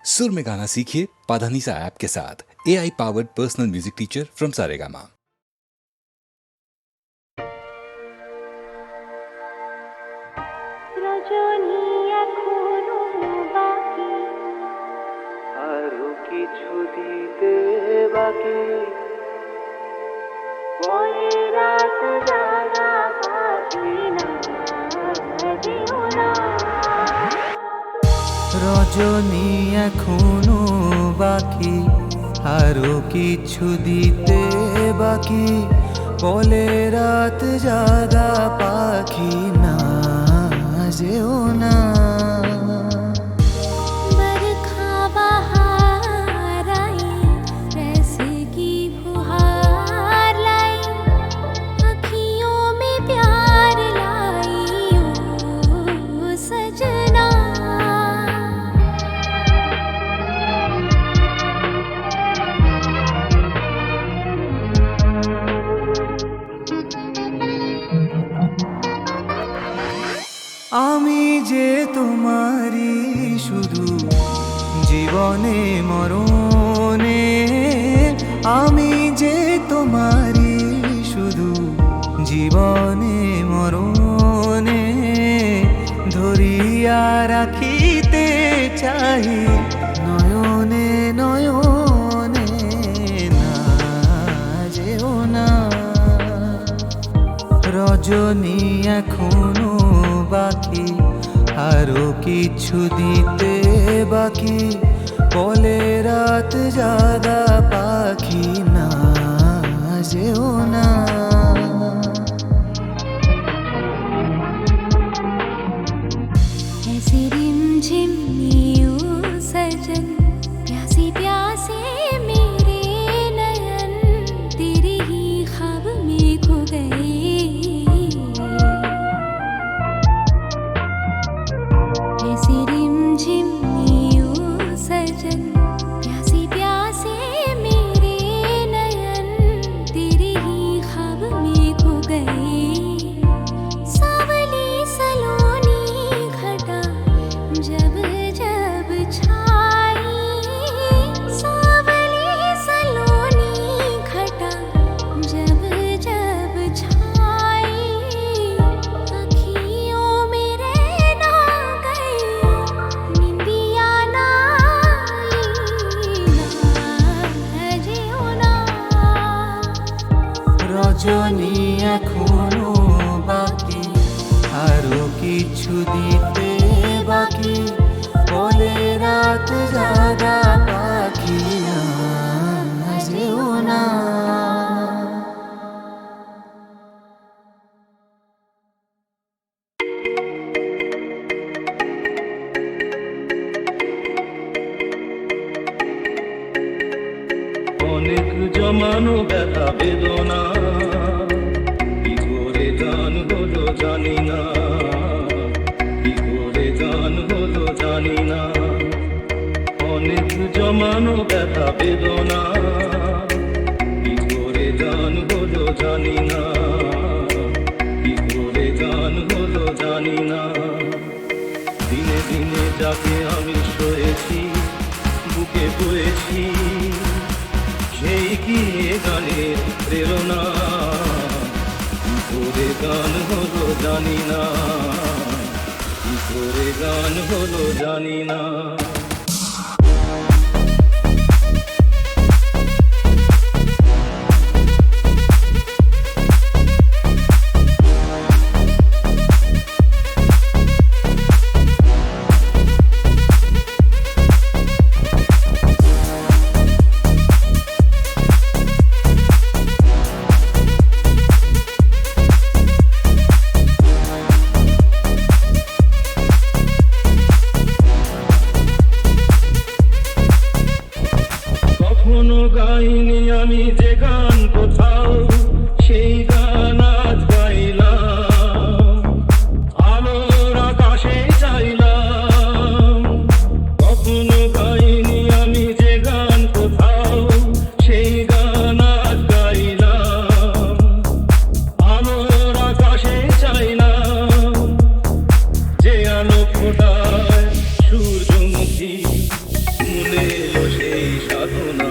सुर में गाना सीखिए पाधानीसा ऐप के साथ। AI powered personal music teacher from Saregama. আরো কিছু দিতে বাকি পরে রাত জাগা পাবি না যেও না রজনী এখনো বাকি আরো কিছু দিতে বাকি বলে রাত জাগা পাখি না যেও না আমি যে তোমারই শুধু জীবনে মরণে আমি যে তোমারই শুধু জীবনে মরণে ধরিয়া রাখিতে চাই নয়নে নয়নে না যেও না রজনী এখনো বাকি আরো কিছু দিতে বাকি বলে রাত জাগা পাখি না যেও না ऐसे रिमझिम यूं सजन प्यासे प्यासे मेरे नयन तेरे ही ख्वाब में खो गए ऐसे रिमझिम यूं सजन प्यासे प्यासे मेरे नयन तेरे ही ख्वाब में खो गए सावली सलोनी घटा जब जब छाई सावली सलोनी घटा जब जब छाई अखियों में रहना गई निंदिया ना जेओ ना রজনী এখনো বাকি আরো কিছু দিতে বাকি বলে রাত জাগা পাখি না যেও না অনেক জমানো ব্যথা বেদনা কি করে গান হলো জানি না কি করে গান হলো জানি না অনেক জমানো ব্যথা বেদনা কি করে গান হলো জানি না কি করে গান হলো জানি না দিনে দিনে যাকে আমি সয়েছি বুকে বয়েছি সেই কি গানের প্রেরণা কি করে গান হলো জানি না কি করে গান হলো জানি না ভুলে এলো সেই সাধনা,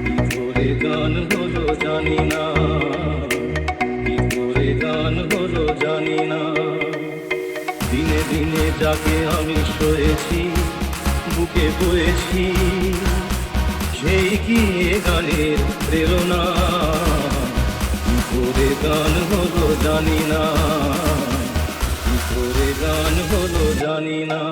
কি করে গান হলো জানি না, কি করে গান হলো জানি না। দিনে দিনে যাকে আমি সয়েছি, বুকে বয়েছি, সেই কি এ গানের প্রেরণা, কি করে গান হলো জানি না, কি করে গান হলো জানি না।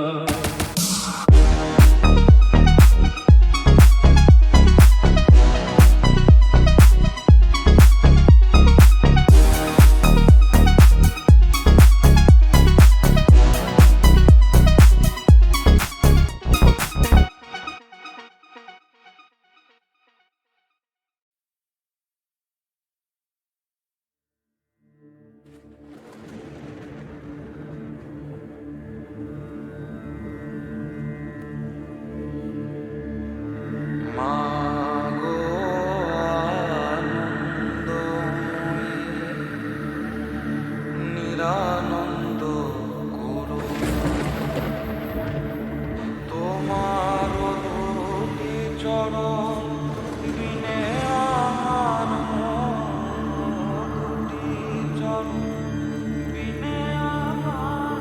নিরানন্দ করো তোমার দুটি চরণ বিনে আমার দুটি চরণ বিনে আমার।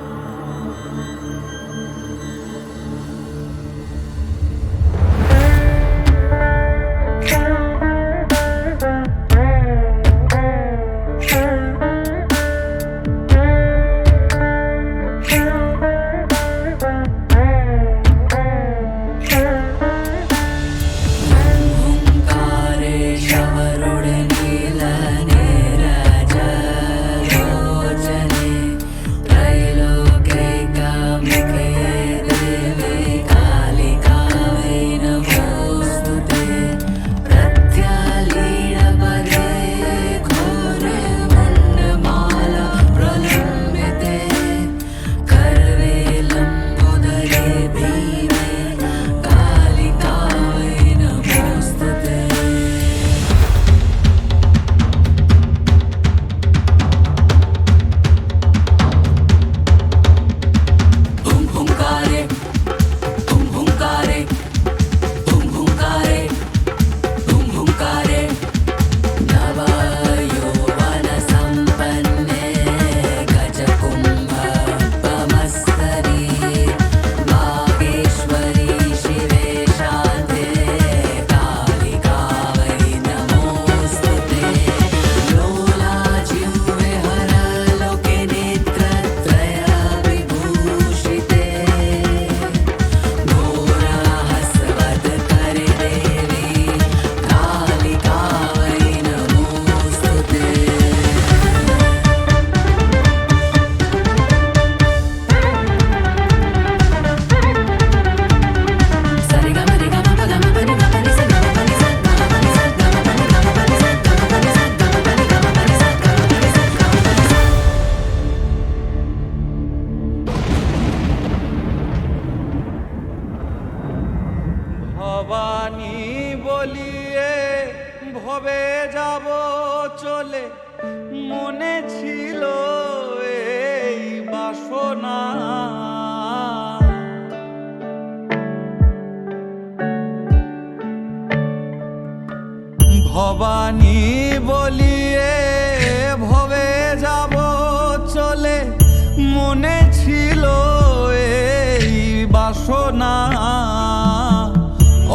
ভবানী বলিয়ে ভবে যাব চলে, মনে ছিল এই বাসনা। ভবানী বলিয়ে ভবে যাব চলে, মনে ছিল এই বাসনা।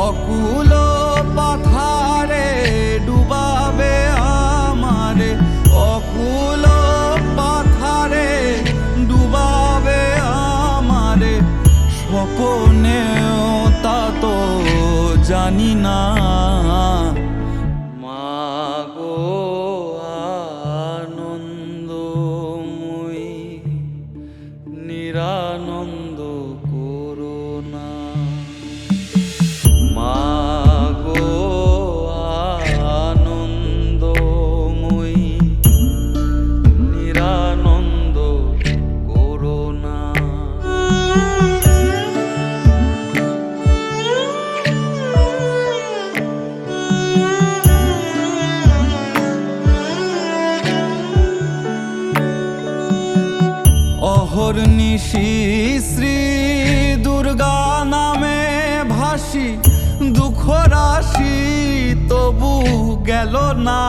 অকুল পাথারে ডুবাবে আমারে, অকুল পাথারে ডুবাবে আমারে, স্বপনেও তা তো জানি না। মাগো আনন্দময়ী নিরানন্দ করো না, মাগো আনন্দময়ী নিরানন্দ করো না। অহর্নিশি শ্রী দুর্গা নামে রাশি তবু গেল না।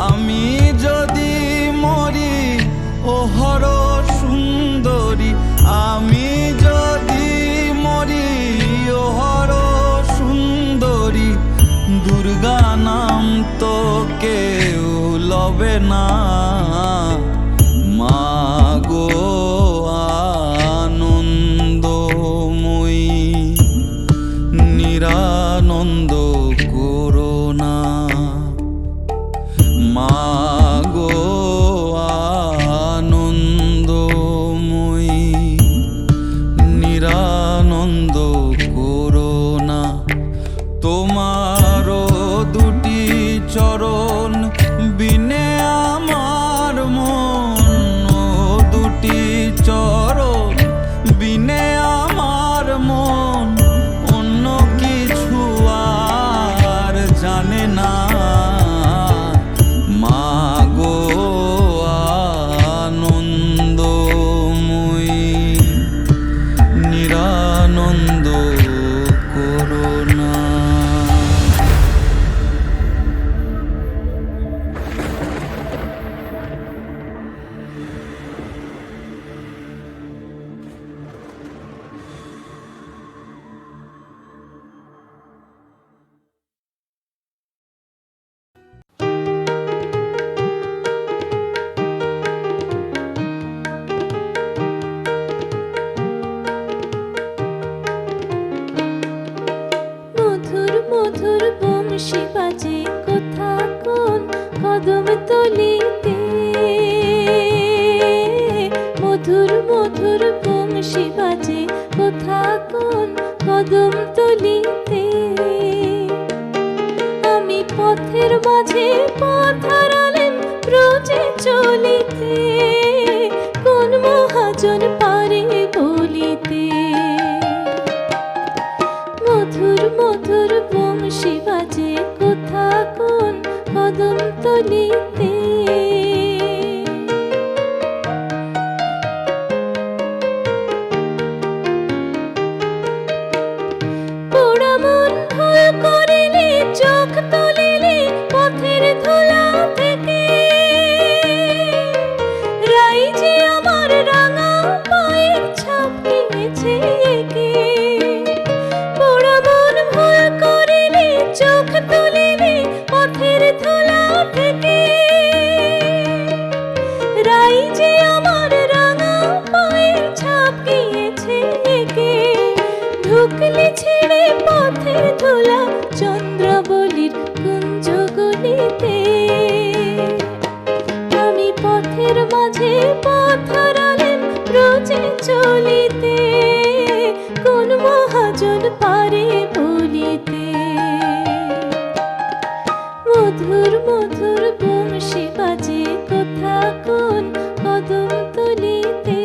আমি যদি মরি ও হর সুন্দরী, আমি যদি মরি ও হর সুন্দরী, দুর্গা নাম তো কেউ লবে না। মা গো আনন্দময়ী, নিরানন্দ করো না। মা গো আনন্দময়ী, নিরানন্দ করো না। তোমারও দুটি চরণ বিনে আমার মন, ও দুটি চরণ বিনে আমার মন অন্য কিছু আর জানে না। মা গো আনন্দময়ী, নিরানন্দ করো না। মধুর মধুর বংশী বাজে কোথা কোন কদম তলিতে। মধুর মধুর বংশী বাজে কোথা কোন কদম তলিতে। আমি পথের মাঝে পথ হারালেন ব্রজে চলিতে, কোন মহাজন পারে বলিতে। মধুর মধুর বংশী বাজে কোথা কোন কদম তলিতে। পোড়া মন ভুল করিলে চোখ তুলিলে পথের ধুলা থেকে। রাই যে আমার রাঙা পায়ের ছাপ নিয়েছে এঁকে। পোড়া মন ভুল করিলে চোখ তুলিলে পথের ধুলা থেকে। রাই যে আমার রাঙা পায়ের ছাপ গিয়েছে এঁকে। ঢুকলে ছেড়ে পথের ধুলা চন্দ্রাবলীর কুঞ্জগুলিতে। আমি পথের মাঝে পথ হারালেন ব্রজে চলিতে, কোন মহাজন পারে বলিতে। মধুর মধুর বংশী বাজে কোথা কোন কদম তলিতে।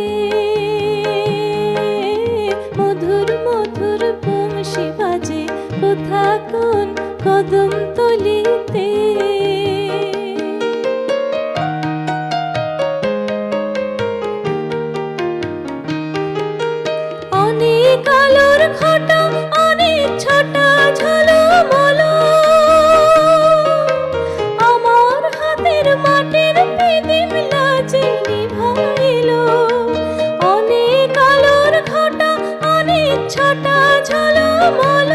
মধুর মধুর বংশী বাজে কোথা কোন কদম তলিতে। অনেক আলোর ঘটা অনেক ছটা ঝলমল, আমার হাতের মাটির প্রদীপ লাজে নিভাইল। অনেক আলোর ঘটা অনেক ছটা ঝলমল,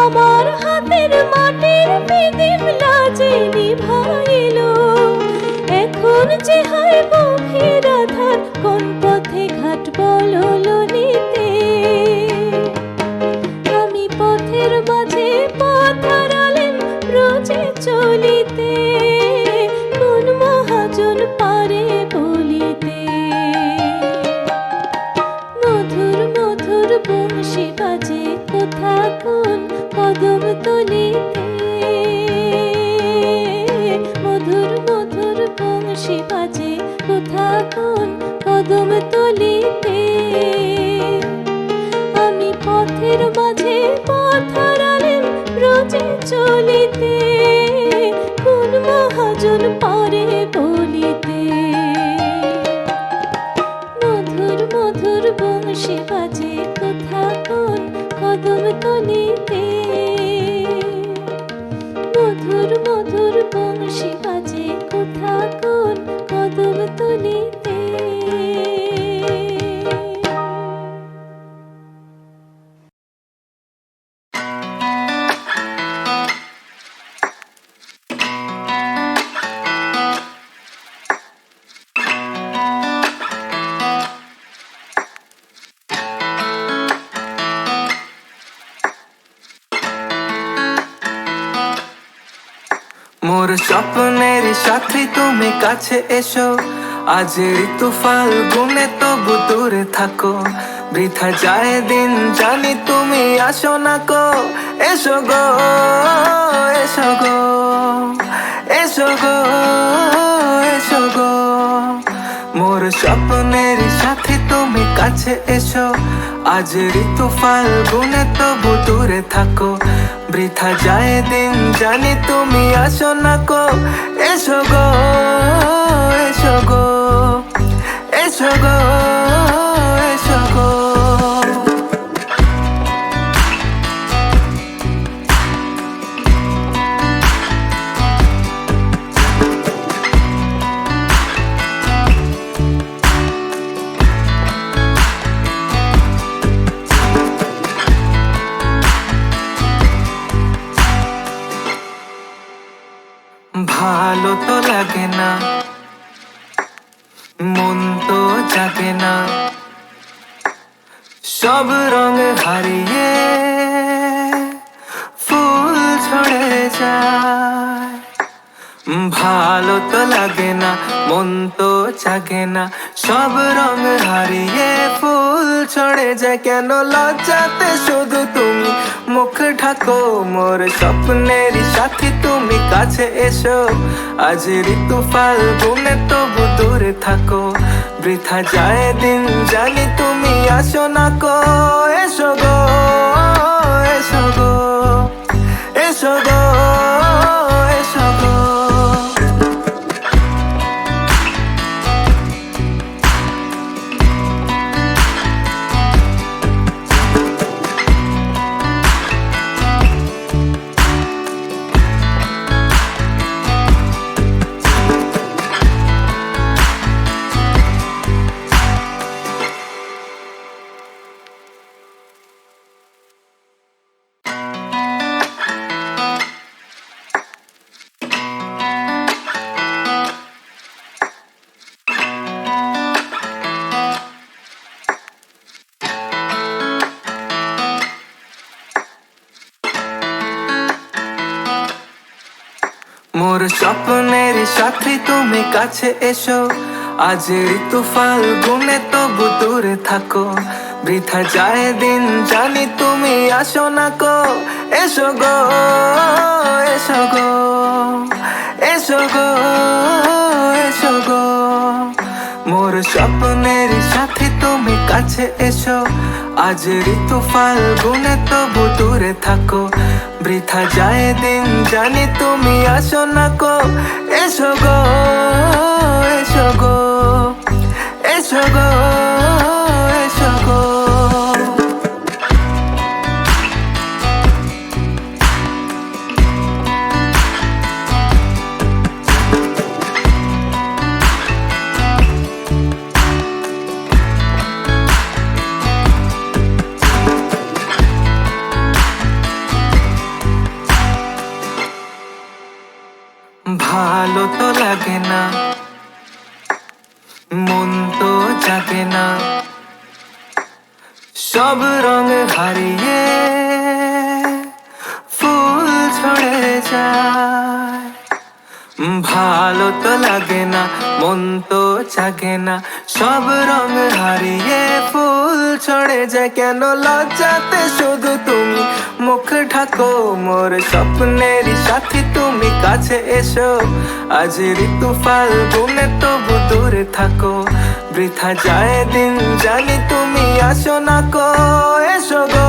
আমার হাতের মাটির প্রদীপ লাজে নিভাইল। এখন যে হয় গভীর আধার কোন পথে ঘাট বলল নিতে। আমি পথের মাঝে পথ হারালেন ব্রজে চলিতে, কোন মহাজন পারে বলিতে। মধুর মধুর বংশী বাজে কোথা কোন কদম তলিতে। মধুর মধুর বংশী বাজে কোথা কোন কদম তলিতে। আমি পথের মাঝে পথ হারালেন ব্রজে চলিতে, কোন মহাজন পারে বলিতে। মধুর মধুর বংশী বাজে কোথা কোন কদম তলিতে মধুর মধুর বংশী বাজে কোথা কোন কদম তলিতে। মোর স্বপ্নের সাথী তুমি কাছে এসো, আজ ঋতু ফাল্গুনে তবু দূরে থাকো। বৃথা যায় দিন জানি তুমি আসো না কো। এসো গো এসো গো এসো গো এসো গো, মোর স্বপ্নের সাথী তুমি কাছে এসো, আজ ঋতু ফাল্গুনে তবু দূরে থাকো। বৃথা যায় দিন জানি তুমি আসো না কো। এসো গো এসো গো এসো গো এসো গো। ভালো তো লাগে না, মন তো জাগে না, সব রং হারিয়ে ফুল ঝরে যায়। ভালো তো লাগে না, মন তো জাগে না, সব রং হারিয়ে ফুল ছড়ে যায়। কেন লজ্জাতে শুধু তুমি মুখ ঢাকো, মোর স্বপ্নের সাথী তুমি কাছে এসো, আজ ঋতু ফাল্গুনে তবু দূরে থাকো। বৃথা যায় দিন জানি তুমি আসো না কো। এসো গো এসো গো এসো গো এসো গো। মোর স্বপ্নের সাথী তুমি কাছে এসো, আজ ঋতু ফাল্গুনে তবু দূরে থাকো। বৃথা যায় দিন জানি তুমি আসো না কো। এসো গো এসো গো এসো গো এসো গো, মোর স্বপ্নের সাথী তুমি কাছে এসো, আজ ঋতু ফাল্গুনে তবু দূরে থাকো। বৃথা যায় দিন জানি তুমি আসো না কো। এসো গো এসো গো এসো গো এসো গো। ভালো তো লাগে না, মন তো জাগে না, সব রং হারিয়ে ফুল ঝরে যায়। ভালো তো লাগে না, মন তো জাগে না, সব রং হারিয়ে ফুল ছড়ে যায়। কেন লজ্জাতে শুধু তুমি মুখ ঢাকো, মোর স্বপ্নের সাথী তুমি কাছে এসো, আজ ঋতু ফাল্গুনে তবু দূরে থাকো। বৃথা যায় দিন জানি তুমি আসো না কো। এসো গো